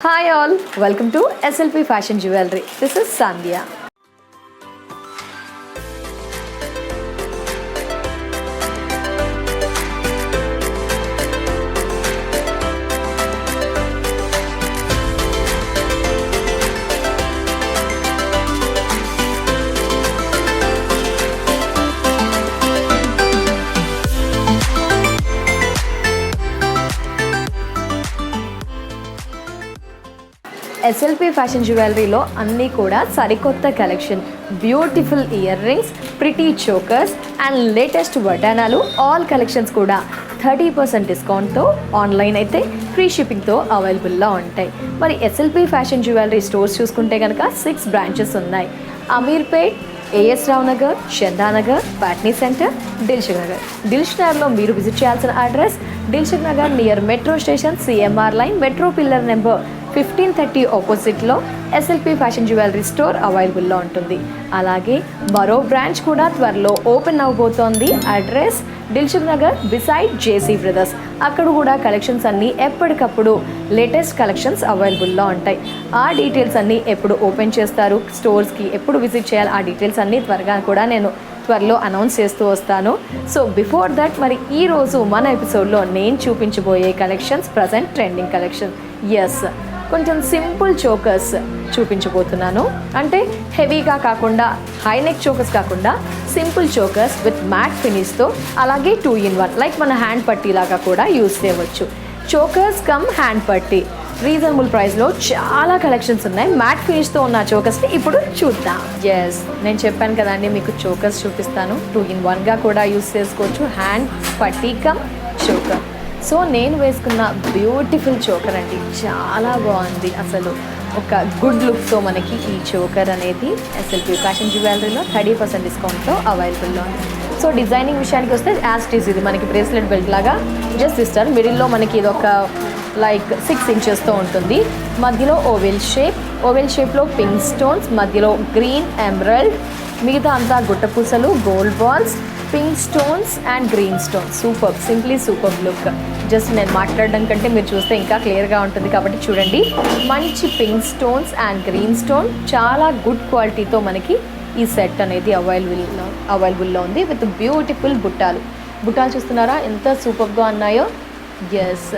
Hi all, welcome to SLP Fashion Jewelry. This is Sandhya. SLP fashion జ్యువెలరీలో అన్నీ కూడా సరికొత్త collection, beautiful ear rings, pretty chokers and latest వడ్డానాలు all collections కూడా 30% డిస్కౌంట్తో, online అయితే free షిప్పింగ్తో అవైలబుల్లో ఉంటాయి. మరి SLP ఫ్యాషన్ జ్యువెలరీ స్టోర్స్ చూసుకుంటే కనుక 6 బ్రాంచెస్ ఉన్నాయి. అమీర్పేట్, ఏఎస్ రావు నగర్, చందానగర్, పాట్నీ సెంటర్, దిల్సుఖ్ నగర్. దిల్సుఖ్ నగర్లో మీరు విజిట్ చేయాల్సిన address Dilsukh Nagar near metro station, CMR line, metro pillar number 1530 ఆపోజిట్లో SLP ఫ్యాషన్ జ్యువెలరీ స్టోర్ అవైలబుల్లో ఉంటుంది. అలాగే మరో బ్రాంచ్ కూడా త్వరలో ఓపెన్ అవబోతోంది. Address Dilsukh Nagar beside JC brothers. అక్కడ కూడా కలెక్షన్స్ అన్నీ ఎప్పటికప్పుడు లేటెస్ట్ కలెక్షన్స్ అవైలబుల్లో ఉంటాయి. ఆ డీటెయిల్స్ అన్నీ ఎప్పుడు ఓపెన్ చేస్తారు, స్టోర్స్కి ఎప్పుడు విజిట్ చేయాలి, ఆ డీటెయిల్స్ అన్నీ నేను త్వరలో అనౌన్స్ చేస్తూ వస్తాను. సో బిఫోర్ దట్, మరి ఈరోజు మన ఎపిసోడ్లో నేను చూపించబోయే collections present trending collection. Yes, కొంచెం సింపుల్ చోకర్స్ చూపించబోతున్నాను. అంటే హెవీగా కాకుండా, హై నెక్ చోకర్స్ కాకుండా సింపుల్ చోకర్స్ విత్ మ్యాట్ ఫినిష్తో, అలాగే 2-in-1 లైక్ మన హ్యాండ్ పట్టీ లాగా కూడా యూస్ చేయవచ్చు. చోకర్స్ కమ్ హ్యాండ్ పట్టీ రీజనబుల్ ప్రైస్లో చాలా కలెక్షన్స్ ఉన్నాయి. మ్యాట్ ఫినిష్తో ఉన్న చోకర్స్ని ఇప్పుడు చూద్దాం. ఎస్, నేను చెప్పాను కదండి మీకు చోకర్స్ చూపిస్తాను. 2-in-1గా కూడా యూస్ చేసుకోవచ్చు, హ్యాండ్ పట్టీ కమ్ చోకర్. సో నేను వేసుకున్న బ్యూటిఫుల్ చోకర్ అండి, చాలా బాగుంది. అసలు ఒక గుడ్ లుక్తో మనకి ఈ చోకర్ అనేది SLP ఫ్యాషన్ జ్యువెలరీలో 30% డిస్కౌంట్తో అవైలబుల్లో ఉంది. సో డిజైనింగ్ విషయానికి వస్తే యాస్టీస్ ఇది మనకి బ్రేస్లెట్ బెల్ట్ లాగా జస్ట్ ఇస్తారు. మిడిల్లో మనకి ఇది ఒక లైక్ 6 ఇంచెస్తో ఉంటుంది. మధ్యలో ఓవెల్ షేప్లో పింక్ స్టోన్స్, మధ్యలో గ్రీన్ ఎమరల్డ్, మిగతా అంతా గుట్టపూసలు, gold balls, pink stones and green stones. Simply super look. Just నేను మాట్లాడడం కంటే మీరు చూస్తే ఇంకా క్లియర్గా ఉంటుంది కాబట్టి చూడండి. మంచి pink stones and green stone, చాలా గుడ్ క్వాలిటీతో మనకి ఈ సెట్ అనేది అవైలబుల్లో ఉంది. విత్ బ్యూటిఫుల్ బుట్టాలు చూస్తున్నారా ఎంత సూపర్గా ఉన్నాయో. ఎస్,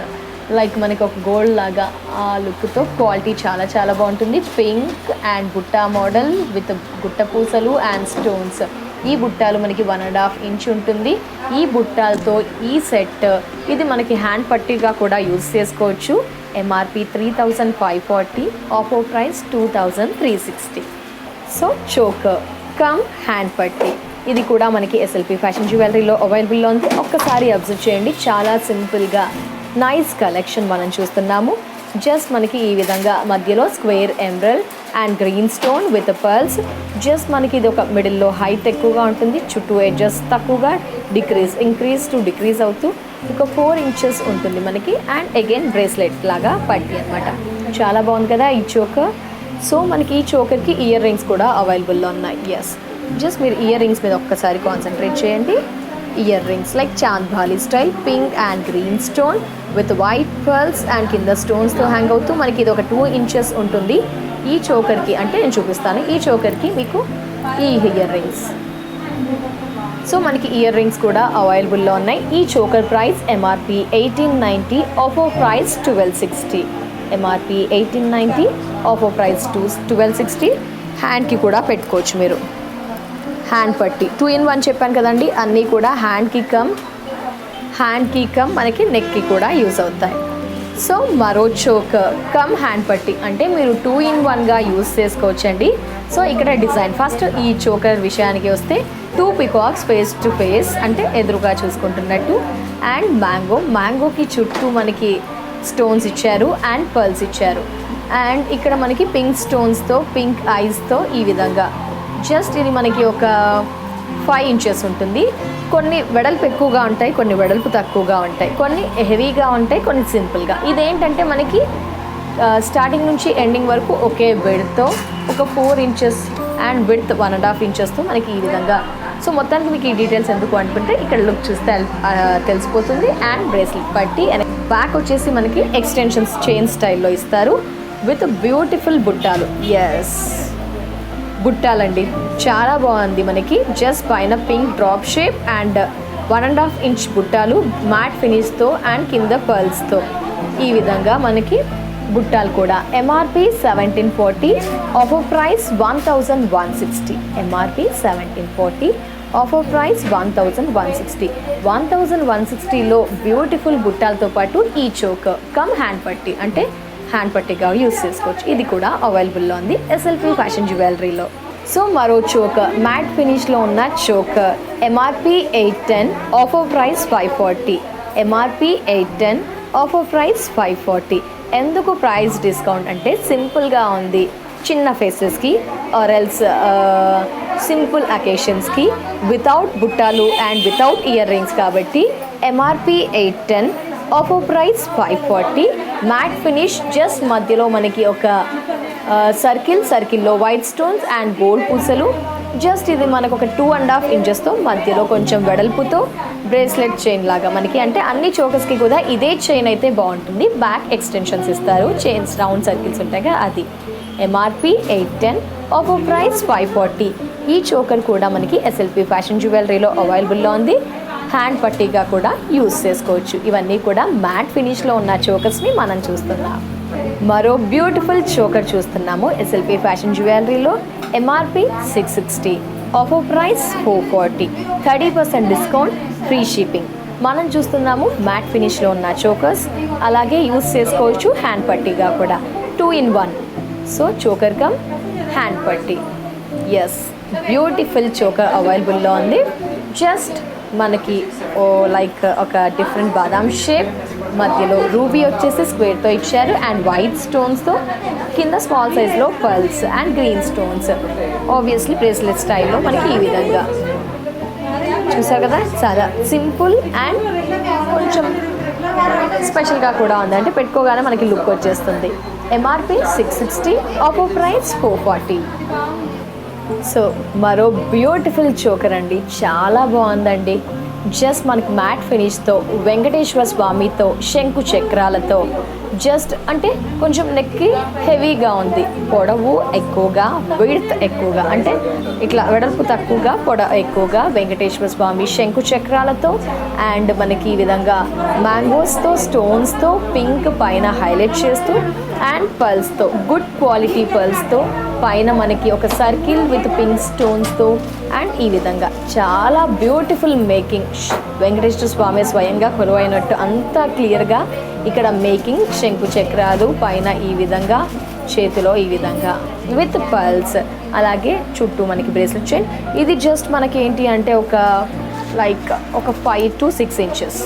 లైక్ మనకి ఒక గోల్డ్ లాగా ఆ లుక్తో క్వాలిటీ చాలా చాలా బాగుంటుంది. Pink and Butta model with గుట్ట పూసలు అండ్ స్టోన్స్. ఈ బుట్టాలు మనకి 1.5 ఇంచ్ ఉంటుంది. ఈ బుట్టాలతో ఈ సెట్ ఇది మనకి హ్యాండ్ పట్టీగా కూడా యూజ్ చేసుకోవచ్చు. MRP 3540, offer price 2360. So choker come hand పట్టీ ఇది కూడా మనకి SLP ఫ్యాషన్ జ్యువెలరీలో అవైలబుల్లో ఉంది. ఒక్కసారి అబ్జర్వ్ చేయండి, చాలా సింపుల్గా నైస్ కలెక్షన్ మనం చూస్తున్నాము. జస్ట్ మనకి ఈ విధంగా మధ్యలో square emerald and green stone with pearls. Just మనకి ఇది ఒక మిడిల్లో హైట్ ఎక్కువగా ఉంటుంది, చుట్టూ ఎడ్జెస్ తక్కువగా డిక్రీజ్ అవుతూ ఒక 4 ఇంచెస్ ఉంటుంది మనకి. అండ్ అగైన్ బ్రేస్లెట్ లాగా పట్టి అనమాట. చాలా బాగుంది కదా ఈ చోకర్. సో మనకి ఈ చోకర్కి ఇయర్ రింగ్స్ కూడా అవైలబుల్లో ఉన్నాయి. ఎస్, జస్ట్ మీరు ఇయర్ రింగ్స్ మీద ఒక్కసారి కాన్సన్ట్రేట్ చేయండి. Ear rings like chandbali style, pink and green stone with white pearls and కింద స్టోన్స్తో హ్యాంగ్ అవుతూ మనకి ఇది ఒక 2 ఇంచెస్ ఉంటుంది. ఈ చోకర్కి అంటే నేను చూపిస్తాను, ఈ చోకర్కి మీకు ఈ ఇయర్ రింగ్స్. సో మనకి ఇయర్ రింగ్స్ కూడా అవైలబుల్లో ఉన్నాయి. ఈ choker price MRP 1890, offer price 1260. MRP 1890, offer price 1260. హ్యాండ్కి కూడా పెట్టుకోవచ్చు మీరు. హ్యాండ్ పట్టీ 2-in-1 చెప్పాను కదండి, అన్నీ కూడా హ్యాండ్కి కమ్ మనకి నెక్కి కూడా యూజ్ అవుతాయి. సో మరో చోకర్ కమ్ హ్యాండ్ పట్టీ అంటే మీరు 2-in-1గా యూజ్ చేసుకోవచ్చండి. సో ఇక్కడ డిజైన్ ఫస్ట్ ఈ చోకర్ విషయానికి వస్తే 2 పికాక్స్ ఫేస్ టు ఫేస్ అంటే ఎదురుగా చూసుకుంటున్నట్టు, అండ్ మ్యాంగోకి చుట్టూ మనకి స్టోన్స్ ఇచ్చారు అండ్ పర్ల్స్ ఇచ్చారు. అండ్ ఇక్కడ మనకి పింక్ స్టోన్స్తో, పింక్ ఐస్తో ఈ విధంగా. జస్ట్ ఇది మనకి ఒక 5 ఇంచెస్ ఉంటుంది. కొన్ని వెడల్పు ఎక్కువగా ఉంటాయి, కొన్ని వెడల్పు తక్కువగా ఉంటాయి, కొన్ని హెవీగా ఉంటాయి, కొన్ని సింపుల్గా. ఇదేంటంటే మనకి స్టార్టింగ్ నుంచి ఎండింగ్ వరకు ఒకే బెడ్తో ఒక 4 ఇంచెస్ అండ్ విడ్త్ 1.5 ఇంచెస్తో మనకి ఈ విధంగా. సో మొత్తానికి మీకు ఈ డీటెయిల్స్ ఎందుకు అనుకుంటే ఇక్కడ లుక్ చూస్తే తెలిసిపోతుంది. అండ్ బ్రేస్లెట్ పట్టి బ్యాక్ వచ్చేసి మనకి ఎక్స్టెన్షన్స్ చైన్ స్టైల్లో ఇస్తారు. విత్ బ్యూటిఫుల్ బుట్టాలు. ఎస్, బుట్టాలండి, చాలా బాగుంది. మనకి జస్ట్ పైన pink drop shape and 1.5 inch బుట్టాలు మ్యాట్ ఫినిష్తో అండ్ కింద పర్ల్స్తో ఈ విధంగా మనకి బుట్టాలు కూడా. MRP 1740, offer price 1160. MRP 1740, offer price 1160. 1160లో బ్యూటిఫుల్ బుట్టాలతో పాటు ఈ చోకర్ కమ్ హ్యాండ్ పట్టి, అంటే హ్యాండ్ పట్టిగా యూస్ చేసుకోవచ్చు. ఇది కూడా అవైలబుల్లో ఉంది ఎస్ఎల్పి ఫ్యాషన్ జ్యువెలరీలో. సో మరో చోకర్, మ్యాట్ ఫినిష్లో ఉన్న choker. MRP 810, offer price 540. MRP 810, offer price 540. ఎందుకు ప్రైస్ డిస్కౌంట్ అంటే సింపుల్గా ఉంది. చిన్న ఫేసెస్కి ఆర్ ఎల్స్ సింపుల్ అకేషన్స్కి వితౌట్ బుట్టాలు అండ్ వితౌట్ ఇయర్ రింగ్స్ కాబట్టి MRP 810, offer price 540. Matte finish, just మధ్యలో మనకి ఒక సర్కిల్లో వైట్ స్టోన్స్ అండ్ గోల్డ్ పూసలు. జస్ట్ ఇది మనకు ఒక 2.5 ఇంచెస్తో మధ్యలో కొంచెం వెడల్పుతో బ్రేస్లెట్ చైన్ లాగా మనకి, అంటే అన్ని చోకర్స్కి కూడా ఇదే చైన్ అయితే బాగుంటుంది. బ్యాక్ ఎక్స్టెన్షన్స్ ఇస్తారు, చైన్స్ రౌండ్ సర్కిల్స్ ఉంటాయి కదా అది. MRP 810, offer price 540. ఈ చోకర్ కూడా మనకి ఎస్ఎల్పి ఫ్యాషన్ జ్యువెలరీలో అవైలబుల్లో ఉంది. హ్యాండ్ పట్టీగా కూడా యూస్ చేసుకోవచ్చు. ఇవన్నీ కూడా మ్యాట్ ఫినిష్లో ఉన్న చోకర్స్ని మనం చూస్తున్నాం. మరో బ్యూటిఫుల్ చోకర్ చూస్తున్నాము ఎస్ఎల్పి ఫ్యాషన్ జ్యువెలరీలో. MRP 660, offer price 440. 30% discount, free shipping. మనం చూస్తున్నాము మ్యాట్ ఫినిష్లో ఉన్న చోకర్స్, అలాగే యూస్ చేసుకోవచ్చు హ్యాండ్ పట్టీగా కూడా. 2 in 1. So choker come hand పట్టీ. ఎస్, బ్యూటిఫుల్ చోకర్ అవైలబుల్లో ఉంది. జస్ట్ మనకి లైక్ ఒక డిఫరెంట్ బాదాం షేప్, మధ్యలో రూబీ వచ్చేసి స్క్వేర్తో ఇచ్చారు అండ్ వైట్ స్టోన్స్తో, కింద స్మాల్ సైజ్లో pearls and green stones. Obviously bracelet స్టైల్లో మనకి ఈ విధంగా చూసారు కదా, చాలా సింపుల్ అండ్ కొంచెం స్పెషల్గా కూడా ఉంది, అంటే పెట్టుకోగానే మనకి లుక్ వచ్చేస్తుంది. MRP 660, offer price 440. సో మరో బ్యూటిఫుల్ చోకర్ అండి, చాలా బాగుందండి. జస్ట్ మనకి మ్యాట్ ఫినిష్తో, వెంకటేశ్వర స్వామితో, శంకు చక్రాలతో, జస్ట్ అంటే కొంచెం నెక్కి హెవీగా ఉంది. పొడవు ఎక్కువగా, విడ్త్ ఎక్కువగా, అంటే ఇట్లా వెడల్పు తక్కువగా, పొడవు ఎక్కువగా, వెంకటేశ్వర స్వామి శంకు చక్రాలతో అండ్ మనకి ఈ విధంగా మ్యాంగోస్తో, స్టోన్స్తో, పింక్ పైన హైలైట్ చేస్తూ అండ్ పర్ల్స్తో, గుడ్ క్వాలిటీ పర్ల్స్తో, పైన మనకి ఒక సర్కిల్ విత్ పింక్ స్టోన్స్తో అండ్ ఈ విధంగా చాలా బ్యూటిఫుల్ మేకింగ్. వెంకటేశ్వర స్వామి స్వయంగా కొలువైనట్టు అంతా క్లియర్గా ఇక్కడ మేకింగ్. శంకు చక్రాలు పైన ఈ విధంగా, చేతిలో ఈ విధంగా విత్ పర్ల్స్, అలాగే చుట్టూ మనకి బ్రేస్లెట్ చైన్. ఇది జస్ట్ మనకి ఏంటి అంటే ఒక లైక్ ఒక 5 to 6 ఇంచెస్,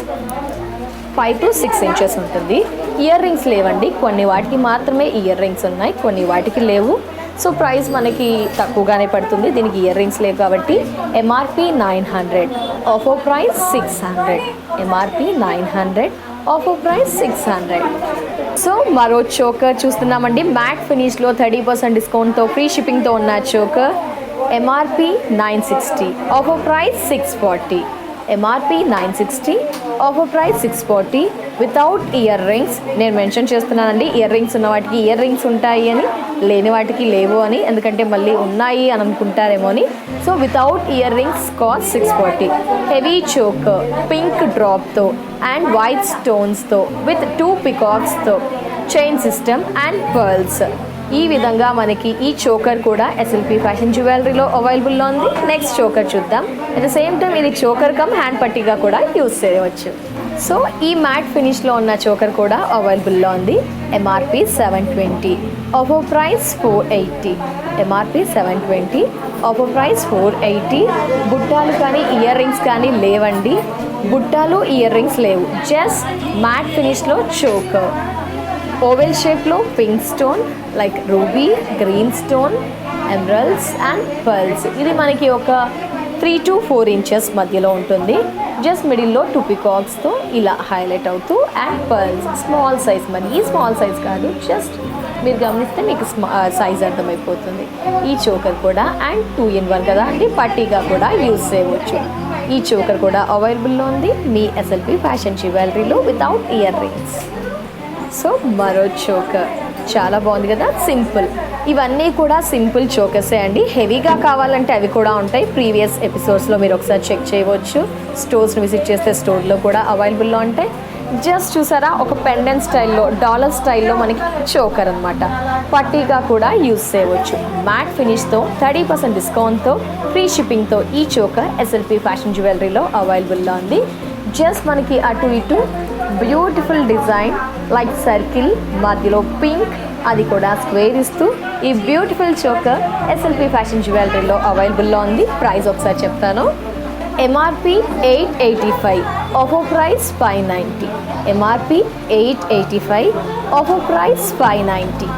5 to 6 ఇంచెస్ ఉంటుంది. ఇయర్ రింగ్స్ లేవండి, కొన్ని వాటికి మాత్రమే ఇయర్ రింగ్స్ ఉన్నాయి, కొన్ని వాటికి లేవు. సో ప్రైస్ మనకి తక్కువగానే పడుతుంది, దీనికి ఇయర్ రింగ్స్ లేవు కాబట్టి. MRP 900, offer price 600. MRP 900, offer price 600. So మరో చోకర్ చూస్తున్నామండి, మ్యాట్ ఫినిష్లో 30% డిస్కౌంట్తో, ఫ్రీ షిప్పింగ్తో ఉన్న choker. MRP 960, offer price 640. MRP 960, offer price 640 without ear rings. నేను మెన్షన్ చేస్తున్నానండి, ఇయర్ రింగ్స్ ఉన్న వాటికి ఇయర్ రింగ్స్ ఉంటాయి అని, లేని వాటికి లేవు అని, ఎందుకంటే మళ్ళీ ఉన్నాయి అని అనుకుంటారేమో అని. So without earrings cost 640. Heavy choker, pink డ్రాప్తో అండ్ వైట్ స్టోన్స్తో విత్ 2 పికాక్స్తో, చైన్ సిస్టమ్ అండ్ పర్ల్స్. ఈ విధంగా మనకి ఈ చోకర్ కూడా ఎస్ఎల్పి ఫ్యాషన్ జ్యువెలరీలో అవైలబుల్లో ఉంది. నెక్స్ట్ చోకర్ చూద్దాం. అట్ ద సేమ్ టైం ఇది చోకర్ కమ్ హ్యాండ్ పట్టీగా కూడా యూస్ చేయవచ్చు. సో ఈ మ్యాట్ ఫినిష్లో ఉన్న చోకర్ కూడా అవైలబుల్లో ఉంది. MRP 720, offer price 480. MRP 720, offer price 480. బుట్టాలు కానీ ఇయర్ రింగ్స్ కానీ లేవండి, బుట్టాలు ఇయర్ రింగ్స్ లేవు, జస్ట్ మ్యాట్ ఫినిష్లో చోకర్. ఓవెల్ షేప్లో pink stone like ruby, green stone, emeralds and pearls. ఇది మనకి ఒక 3 to 4 ఇంచెస్ మధ్యలో ఉంటుంది. జస్ట్ మిడిల్లో 2 పికాక్స్తో ఇలా హైలైట్ అవుతూ అండ్ పర్ల్స్. స్మాల్ సైజ్, మరి ఈ స్మాల్ సైజ్ కాదు, జస్ట్ మీరు గమనిస్తే మీకు సైజ్ అర్థమైపోతుంది. ఈ చోకర్ కూడా అండ్ 2 in 1 కదా అండి, పట్టీగా కూడా యూజ్ చేయవచ్చు. ఈ చోకర్ కూడా అవైలబుల్లో ఉంది మీ ఎస్ఎల్పి ఫ్యాషన్ జ్యువెలరీలో వితౌట్ ఇయర్ రింగ్స్. సో మరో చోకర్, చాలా బాగుంది కదా, సింపుల్. ఇవన్నీ కూడా సింపుల్ చోకర్సే అండి. హెవీగా కావాలంటే అవి కూడా ఉంటాయి. ప్రీవియస్ ఎపిసోడ్స్లో మీరు ఒకసారి చెక్ చేయవచ్చు. స్టోర్స్ని విజిట్ చేస్తే స్టోర్లో కూడా అవైలబుల్లో ఉంటాయి. జస్ట్ చూసారా, ఒక పెండెంట్ స్టైల్లో, డాలర్ స్టైల్లో మనకి చోకర్ అనమాట. పట్టీగా కూడా యూస్ చేయవచ్చు. మ్యాట్ ఫినిష్తో 30% డిస్కౌంట్తో ఫ్రీ షిప్పింగ్తో ఈ చోకర్ ఎస్ఎల్పి ఫ్యాషన్ జ్యువెలరీలో అవైలబుల్లో ఉంది. జస్ట్ మనకి అటు ఇటు బ్యూటిఫుల్ డిజైన్ లైక్ సర్కిల్, మధ్యలో పింక్, అది కూడా స్క్వేర్ ఇస్తూ ఈ బ్యూటిఫుల్ చోకర్ ఎస్ఎల్పి ఫ్యాషన్ జ్యువెలరీలో అవైలబుల్లో ఉంది. ప్రైస్ ఒకసారి చెప్తాను. MRP 885, offer price 590. MRP 885, offer price 590.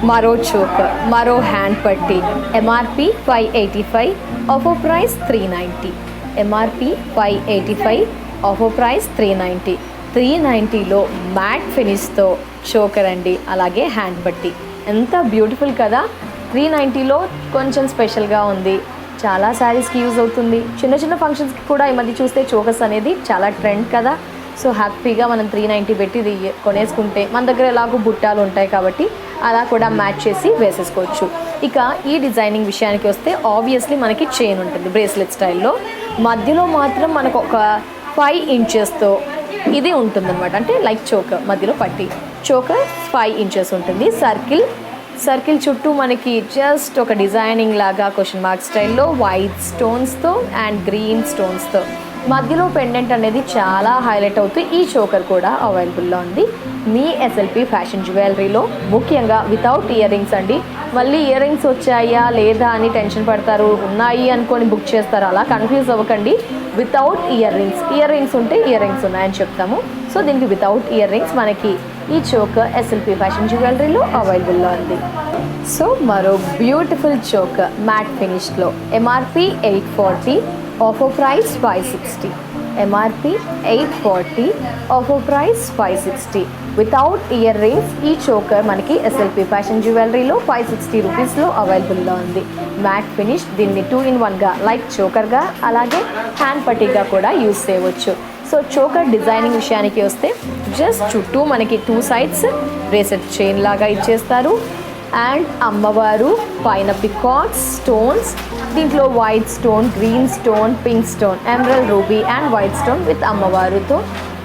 మరో చోకర్, మరో హ్యాండ్ పట్టీ, MRP 585, offer price 390. MRP 585, offer price 390. 390లో మ్యాట్ ఫినిష్తో చోకర్ అండి, అలాగే హ్యాండ్ పట్టీ. ఎంత బ్యూటిఫుల్ కదా. 390లో కొంచెం స్పెషల్గా ఉంది. చాలా శారీస్కి యూజ్ అవుతుంది. చిన్న చిన్న ఫంక్షన్స్కి కూడా ఈ మధ్య చూస్తే చోకర్స్ అనేది చాలా ట్రెండ్ కదా. సో హ్యాపీగా మనం 390 పెట్టి ఇది కొనేసుకుంటే, మన దగ్గర ఎలాగో బుట్టాలు ఉంటాయి కాబట్టి అలా కూడా మ్యాచ్ చేసి వేసేసుకోవచ్చు. ఇక ఈ డిజైనింగ్ విషయానికి వస్తే ఆబ్వియస్లీ మనకి చైన్ ఉంటుంది బ్రేస్లెట్ స్టైల్లో. మధ్యలో మాత్రం మనకు ఒక 5 ఇంచెస్తో ఇది ఉంటుందన్నమాట. అంటే లైక్ చోకర్ మధ్యలో పట్టి, చోకర్ 5 ఇంచెస్ ఉంటుంది. సర్కిల్ చుట్టూ మనకి జస్ట్ ఒక డిజైనింగ్ లాగా క్వశ్చన్ మార్క్ స్టైల్లో వైట్ స్టోన్స్తో అండ్ గ్రీన్ స్టోన్స్తో మధ్యలో పెండెంట్ అనేది చాలా హైలైట్ అవుతూ ఈ చోకర్ కూడా అవైలబుల్లో ఉంది మీ ఎస్ఎల్పి ఫ్యాషన్ జ్యువెలరీలో. ముఖ్యంగా వితౌట్ ఇయర్ రింగ్స్ అండి. మళ్ళీ ఇయర్ రింగ్స్ వచ్చాయా లేదా అని టెన్షన్ పడతారు, ఉన్నాయి అనుకొని బుక్ చేస్తారు. అలా కన్ఫ్యూజ్ అవ్వకండి. వితౌట్ ఇయర్ రింగ్స్ ఉంటే ఇయర్ రింగ్స్ ఉన్నాయని చెప్తాము. సో దీనికి వితౌట్ ఇయర్ రింగ్స్ మనకి ఈ చోకర్ ఎస్ఎల్పి ఫ్యాషన్ జ్యువెలరీలో అవైలబుల్లో ఉంది. సో మరో బ్యూటిఫుల్ చోకర్ మ్యాట్ ఫినిష్లో, MRP 840, offer price 560. MRP 840, offer price 560. Without earrings ఈ చోకర్ మనకి ఎస్ఎల్పి ఫ్యాషన్ జ్యువెలరీలో 560 రూపీస్లో అవైలబుల్లో ఉంది. మ్యాట్ ఫినిష్, దీన్ని 2-in-1గా లైక్ చోకర్గా అలాగే హ్యాండ్ పట్టీగా కూడా యూజ్ చేయవచ్చు. సో చోకర్ డిజైనింగ్ విషయానికి వస్తే జస్ట్ చుట్టూ మనకి 2 sides బ్రేసెట్ చైన్ లాగా ఇచ్చేస్తారు. అండ్ అమ్మవారు పైన పికాక్స్, స్టోన్స్, దీంట్లో white stone, green stone, pink stone, emerald ruby and white stone with అమ్మవారుతో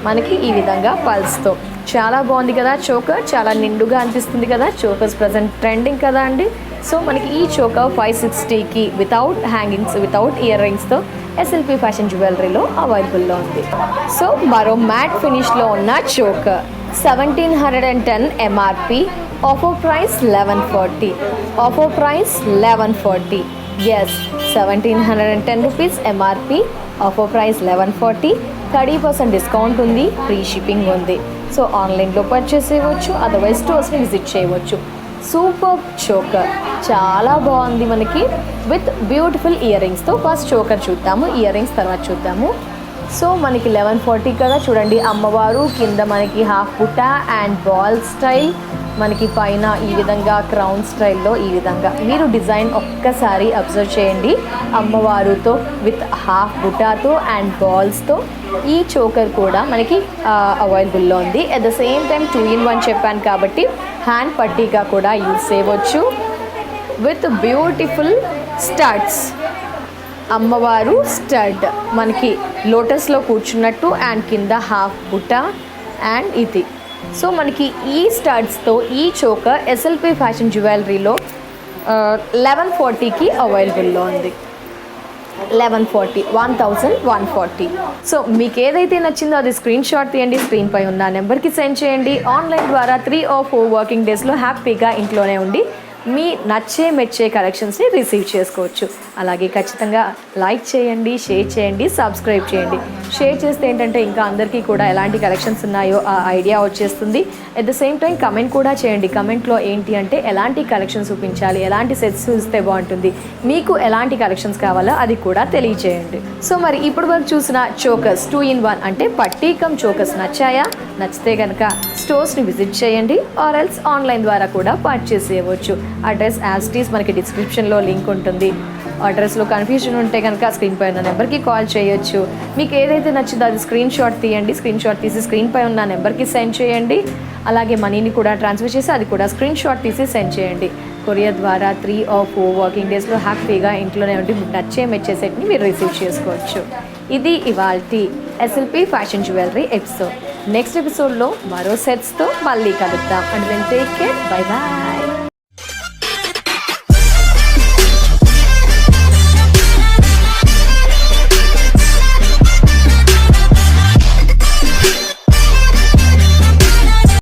మనకి ఈ విధంగా పల్స్తో. చాలా బాగుంది కదా చోకర్, చాలా నిండుగా అనిపిస్తుంది కదా. చోకర్స్ ప్రజెంట్ ట్రెండింగ్ కదా అండి. సో మనకి ఈ చోకర్ 560కి వితౌట్ హ్యాంగింగ్స్, వితౌట్ ఇయర్ రింగ్స్తో ఎస్ఎల్పి ఫ్యాషన్ జ్యువెలరీలో అవైలబుల్లో ఉంది. సో మరో మ్యాట్ ఫినిష్లో ఉన్న choker 1710 MRP, offer price 1140. Offer price 1140. Yes, 1710 rupees MRP, offer price 1140. 30% discount ఉంది, ఫ్రీ షిప్పింగ్ ఉంది. సో ఆన్లైన్లో పర్చేస్ చేయవచ్చు, అదర్వైజ్ స్టోర్స్ని విజిట్ చేయవచ్చు. సూపర్ చోకర్, చాలా బాగుంది మనకి విత్ బ్యూటిఫుల్ ఇయర్ రింగ్స్తో. ఫస్ట్ చోకర్ చూద్దాము, ఇయర్ రింగ్స్ తర్వాత చూద్దాము. సో మనకి 1140 కదా. చూడండి, అమ్మవారు కింద మనకి హాఫ్ బుట్ట అండ్ బాల్ స్టైల్, మనకి పైన ఈ విధంగా క్రౌన్ స్టైల్లో ఈ విధంగా మీరు డిజైన్ ఒక్కసారి అబ్జర్వ్ చేయండి. అమ్మవారుతో విత్ హాఫ్ బుటాతో అండ్ బాల్స్తో ఈ చోకర్ కూడా మనకి అవైలబుల్లో ఉంది. At the same time 2-in-1 చెప్పాను కాబట్టి హ్యాండ్ పట్టీగా కూడా యూజ్ చేయవచ్చు విత్ బ్యూటిఫుల్ స్టడ్స్. అమ్మవారు స్టడ్ మనకి లోటస్లో కూర్చున్నట్టు అండ్ కింద హాఫ్ బుట్ట అండ్ ఇది. సో మనకి ఈ స్టడ్స్తో ఈ చోకర్ ఎస్ఎల్పి ఫ్యాషన్ జ్యువెలరీలో 1140కి అవైలబుల్లో ఉంది. 1140. సో మీకు ఏదైతే నచ్చిందో అది స్క్రీన్ షాట్ తీయండి, స్క్రీన్ పై ఉన్న నెంబర్కి సెండ్ చేయండి. ఆన్లైన్ ద్వారా 3 or 4 వర్కింగ్ డేస్లో హ్యాపీగా ఇంట్లోనే ఉండి మీ మెచ్చే కలెక్షన్స్ని రిసీవ్ చేసుకోవచ్చు. అలాగే ఖచ్చితంగా లైక్ చేయండి, షేర్ చేయండి, సబ్స్క్రైబ్ చేయండి. షేర్ చేస్తే ఏంటంటే ఇంకా అందరికీ కూడా ఎలాంటి కలెక్షన్స్ ఉన్నాయో ఆ ఐడియా వచ్చేస్తుంది. At the same time comment కూడా చేయండి. కమెంట్లో ఏంటి అంటే ఎలాంటి కలెక్షన్స్ చూపించాలి, ఎలాంటి సెట్స్ ఇస్తే బాగుంటుంది, మీకు ఎలాంటి కలెక్షన్స్ కావాలో అది కూడా తెలియజేయండి. సో మరి ఇప్పుడు వరకు చూసిన చోకర్స్ 2-in-1 అంటే పట్టీకం చోకర్స్ నచ్చాయా? నచ్చితే కనుక స్టోర్స్ని విజిట్ చేయండి, ఆర్ ఎల్స్ ఆన్లైన్ ద్వారా కూడా పర్చేస్ చేయవచ్చు. అడ్రస్ యాజ్ ఇట్ ఈస్ మనకి డిస్క్రిప్షన్లో లింక్ ఉంటుంది. అడ్రస్లో కన్ఫ్యూజన్ ఉంటే కనుక స్క్రీన్ పై ఉన్న నెంబర్కి కాల్ చేయొచ్చు. మీకు ఏదైతే నచ్చిందో అది స్క్రీన్ షాట్ తీయండి. స్క్రీన్ షాట్ తీసి స్క్రీన్ పై ఉన్న నెంబర్కి సెండ్ చేయండి. అలాగే మనీని కూడా ట్రాన్స్ఫర్ చేసి అది కూడా స్క్రీన్ షాట్ తీసి సెండ్ చేయండి. కొరియర్ ద్వారా 3 or 4 వర్కింగ్ డేస్లో హ్యాపీగా ఇంట్లోనే ఉండి మీకు నచ్చే మెచ్చే సెట్ని మీరు రిసీవ్ చేసుకోవచ్చు. ఇది ఇవాల్టి SLP fashion jewellery episode. Next ఎపిసోడ్లో మరో సెట్స్తో మళ్ళీ కలుద్దాం. And then take care. Bye bye.